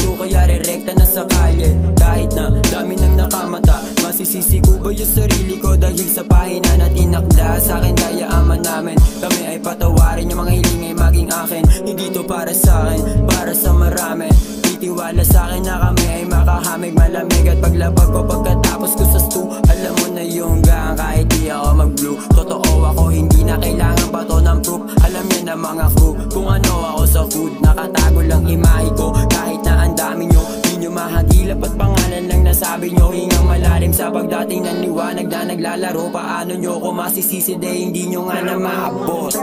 ko kaya rerekta na sa kalye. Kahit na dami nang nakamata, masisisi ko ba yung sarili ko dahil sa pahina na tinakda sa akin? Kaya ama namin kami ay patawarin, yung mga hiling ay maging akin. Hindi to para sa akin, para sa marami. Titiwala sa akin na kami ay makahamig, malamig at paglabag ko pagkatapos ko sa stu. Alam mo na yung gang kahit di ako mag-blue. Totoo ako, hindi na kailangan pa to ng proof. Alam niya na mga crew kung ano ako sa food. Nakatago lang imahe ko kahit na ang dami nyo. Di nyo mahagilap at pangalan lang nasabi nyo. Hingang malalim sa pagdating ng liwanag na naglalaro. Paano nyo ko masisisi de hindi nyo nga na maabot.